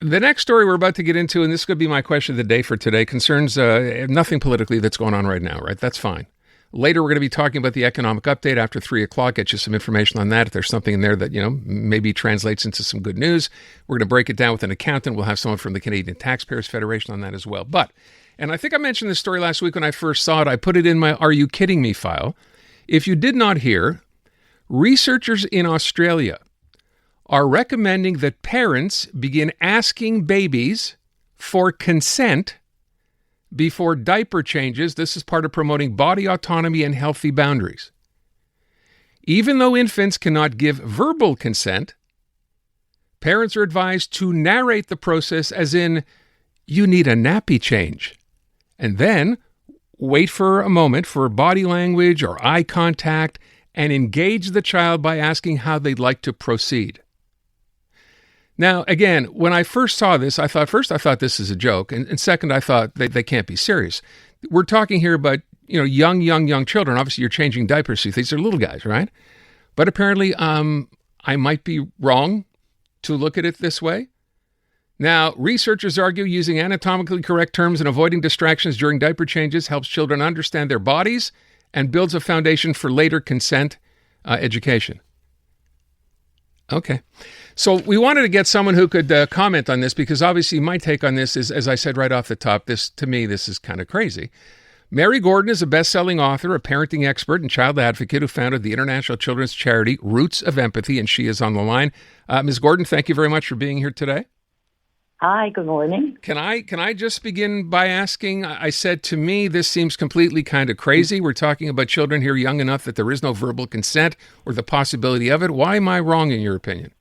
The next story we're about to get into, and this could be my question of the day for today, concerns nothing politically that's going on right now, right? That's fine. Later, we're going to be talking about the economic update after 3 o'clock, get you some information on that. If there's something in there that, maybe translates into some good news, we're going to break it down with an accountant. We'll have someone from the Canadian Taxpayers Federation on that as well. And I think I mentioned this story last week when I first saw it. I put it in my Are You Kidding Me file. If you did not hear, researchers in Australia are recommending that parents begin asking babies for consent before diaper changes. This is part of promoting body autonomy and healthy boundaries. Even though infants cannot give verbal consent, parents are advised to narrate the process as in, you need a nappy change, and then wait for a moment for body language or eye contact and engage the child by asking how they'd like to proceed. Now, again, when I first saw this, I thought this is a joke. And second, I thought they can't be serious. We're talking here about, young children. Obviously, you're changing diapers. So these are little guys, right? But apparently, I might be wrong to look at it this way. Now, researchers argue using anatomically correct terms and avoiding distractions during diaper changes helps children understand their bodies and builds a foundation for later consent education. Okay. So we wanted to get someone who could comment on this because obviously my take on this is, as I said right off the top, this is kind of crazy. Mary Gordon is a best-selling author, a parenting expert, and child advocate who founded the international children's charity Roots of Empathy, and she is on the line. Ms. Gordon, thank you very much for being here today. Hi, good morning. Can I just begin by asking, I said to me, this seems completely kind of crazy. We're talking about children here young enough that there is no verbal consent or the possibility of it. Why am I wrong in your opinion?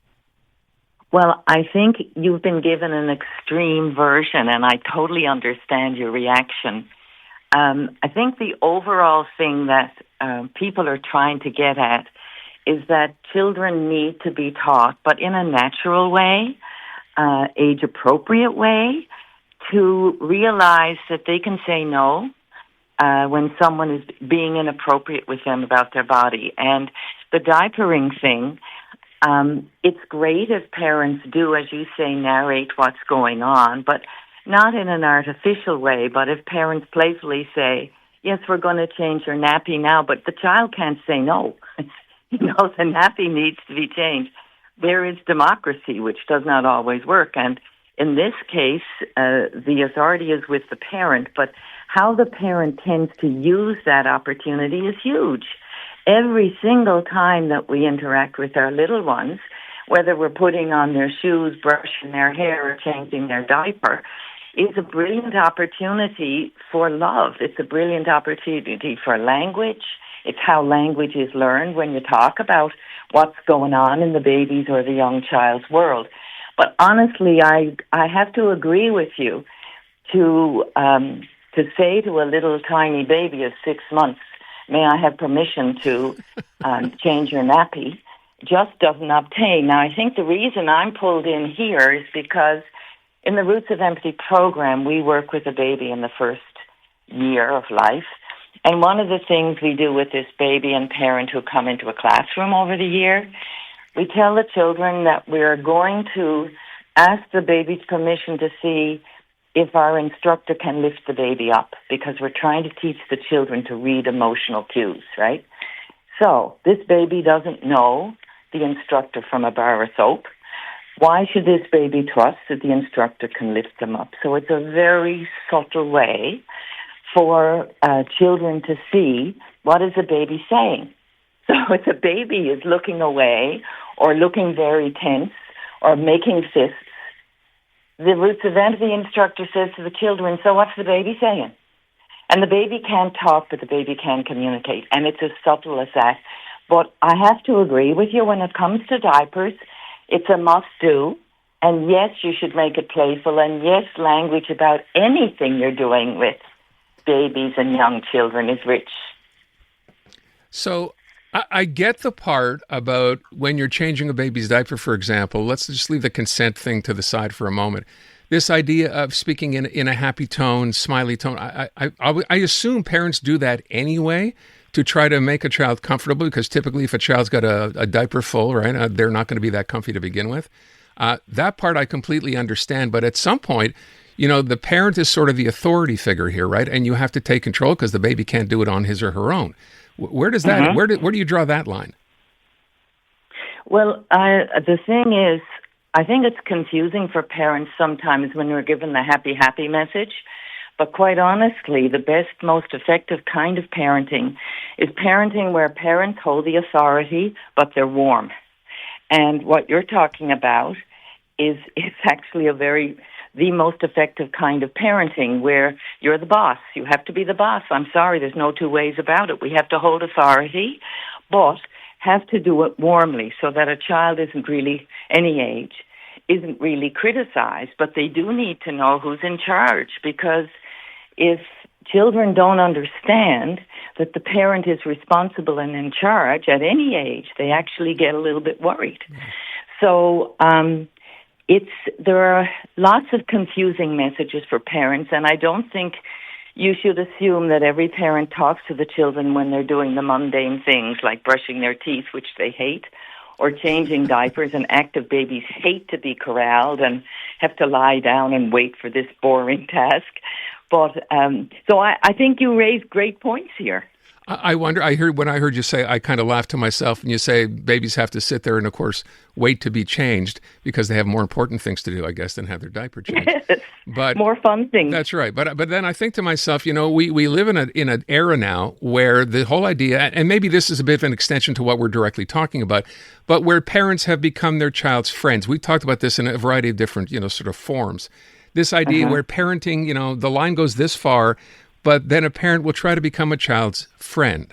Well, I think you've been given an extreme version, and I totally understand your reaction. I think the overall thing that people are trying to get at is that children need to be taught, but in a natural way, age-appropriate way, to realize that they can say no when someone is being inappropriate with them about their body. And the diapering thing, it's great if parents do, as you say, narrate what's going on, but not in an artificial way. But if parents playfully say, yes, we're going to change your nappy now, but the child can't say no. The nappy needs to be changed. There is democracy, which does not always work. And in this case, the authority is with the parent, but how the parent tends to use that opportunity is huge. Every single time that we interact with our little ones, whether we're putting on their shoes, brushing their hair, or changing their diaper, is a brilliant opportunity for love. It's a brilliant opportunity for language. It's how language is learned when you talk about what's going on in the baby's or the young child's world. But honestly, I have to agree with you to say to a little tiny baby of 6 months, may I have permission to change your nappy, just doesn't obtain. Now, I think the reason I'm pulled in here is because in the Roots of Empathy program, we work with a baby in the first year of life. And one of the things we do with this baby and parent who come into a classroom over the year, we tell the children that we're going to ask the baby's permission to see if our instructor can lift the baby up, because we're trying to teach the children to read emotional cues, right? So this baby doesn't know the instructor from a bar of soap. Why should this baby trust that the instructor can lift them up? So it's a very subtle way for children to see what is the baby saying. So if the baby is looking away or looking very tense or making fists, the Roots of Empathy instructor says to the children, so what's the baby saying? And the baby can't talk, but the baby can communicate. And it's as subtle as that. But I have to agree with you when it comes to diapers, it's a must-do. And yes, you should make it playful. And yes, language about anything you're doing with babies and young children is rich. So I get the part about when you're changing a baby's diaper, for example. Let's just leave the consent thing to the side for a moment. This idea of speaking in a happy tone, smiley tone, I assume parents do that anyway to try to make a child comfortable, because typically if a child's got a diaper full, right, they're not going to be that comfy to begin with. That part I completely understand. But at some point, the parent is sort of the authority figure here, right? And you have to take control because the baby can't do it on his or her own. Where does that? Where do you draw that line? Well, the thing is, I think it's confusing for parents sometimes when we're given the happy, happy message. But quite honestly, the best, most effective kind of parenting is parenting where parents hold the authority, but they're warm. And what you're talking about is actually the most effective kind of parenting where you're the boss. You have to be the boss. I'm sorry, there's no two ways about it. We have to hold authority, but have to do it warmly so that a child isn't really, any age, isn't really criticized, but they do need to know who's in charge, because if children don't understand that the parent is responsible and in charge at any age, they actually get a little bit worried. So there are lots of confusing messages for parents, and I don't think you should assume that every parent talks to the children when they're doing the mundane things like brushing their teeth, which they hate, or changing diapers. And active babies hate to be corralled and have to lie down and wait for this boring task. But so I think you raise great points here. I wonder, when I heard you say, I kind of laughed to myself, and you say babies have to sit there and, of course, wait to be changed because they have more important things to do, I guess, than have their diaper changed. But more fun things. That's right. But then I think to myself, we live in an era now where the whole idea, and maybe this is a bit of an extension to what we're directly talking about, but where parents have become their child's friends. We talked about this in a variety of different, sort of forms. This idea where parenting, the line goes this far, but then a parent will try to become a child's friend.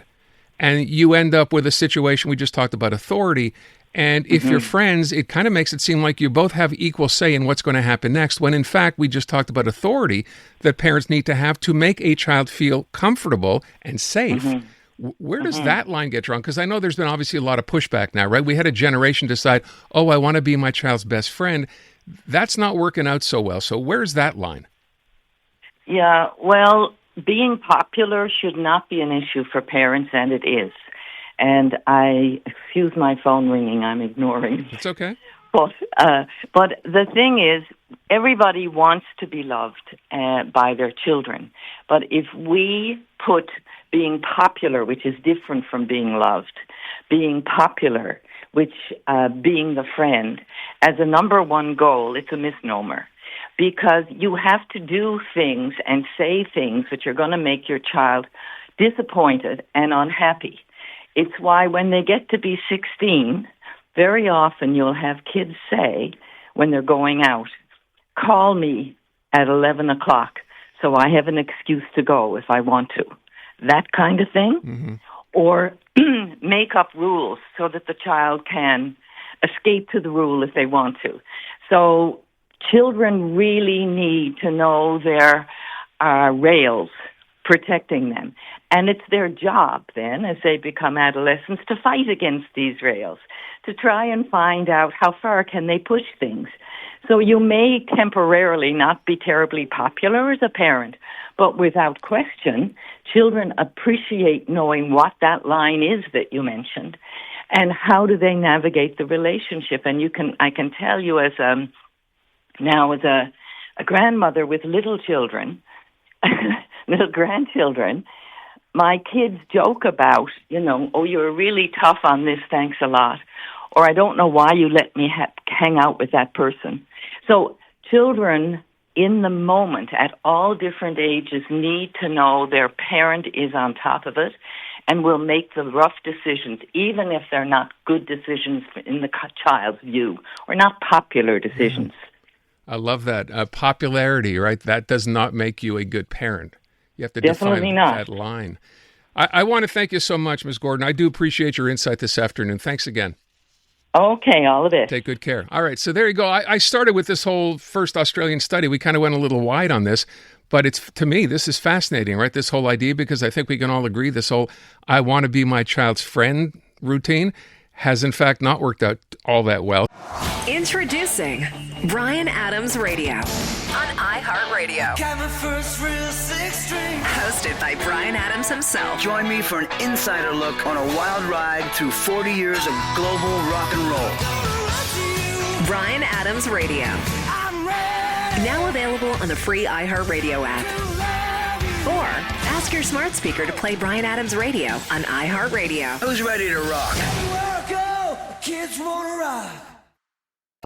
And you end up with a situation, we just talked about authority, and if you're friends, it kind of makes it seem like you both have equal say in what's going to happen next, when in fact we just talked about authority that parents need to have to make a child feel comfortable and safe. Where does that line get drawn? Because I know there's been obviously a lot of pushback now, right? We had a generation decide, I want to be my child's best friend. That's not working out so well. So where's that line? Yeah, well, being popular should not be an issue for parents, and it is. And excuse my phone ringing, I'm ignoring. It's okay. But the thing is, everybody wants to be loved by their children. But if we put being popular, which is different from being loved, being popular, which being the friend, as a number one goal, it's a misnomer. Because you have to do things and say things which are going to make your child disappointed and unhappy. It's why when they get to be 16, very often you'll have kids say, when they're going out, call me at 11 o'clock so I have an excuse to go if I want to. That kind of thing. Or make up rules so that the child can escape to the rule if they want to. So children really need to know their rails protecting them. And it's their job then, as they become adolescents, to fight against these rails, to try and find out how far can they push things. So you may temporarily not be terribly popular as a parent, but without question, children appreciate knowing what that line is that you mentioned, and how do they navigate the relationship. And I can tell you as a grandmother with little children, little grandchildren, my kids joke about, you're really tough on this, thanks a lot. Or I don't know why you let me hang out with that person. So children in the moment at all different ages need to know their parent is on top of it and will make the rough decisions, even if they're not good decisions in the child's view, or not popular decisions. I love that. Popularity, right? That does not make you a good parent. You have to Definitely define not. that line. I want to thank you so much, Ms. Gordon. I do appreciate your insight this afternoon. Thanks again. Okay, all of it. Take good care. All right, so there you go. I started with this whole first Australian study. We kind of went a little wide on this, but to me, this is fascinating, right? This whole idea, because I think we can all agree this whole I want to be my child's friend routine has in fact not worked out all that well. Introducing Bryan Adams Radio on iHeartRadio. Got my first real six string. Hosted by Bryan Adams himself. Join me for an insider look on a wild ride through 40 years of global rock and roll. Bryan Adams Radio. Now available on the free iHeartRadio app. Or ask your smart speaker to play Bryan Adams Radio on iHeartRadio. Who's ready to rock?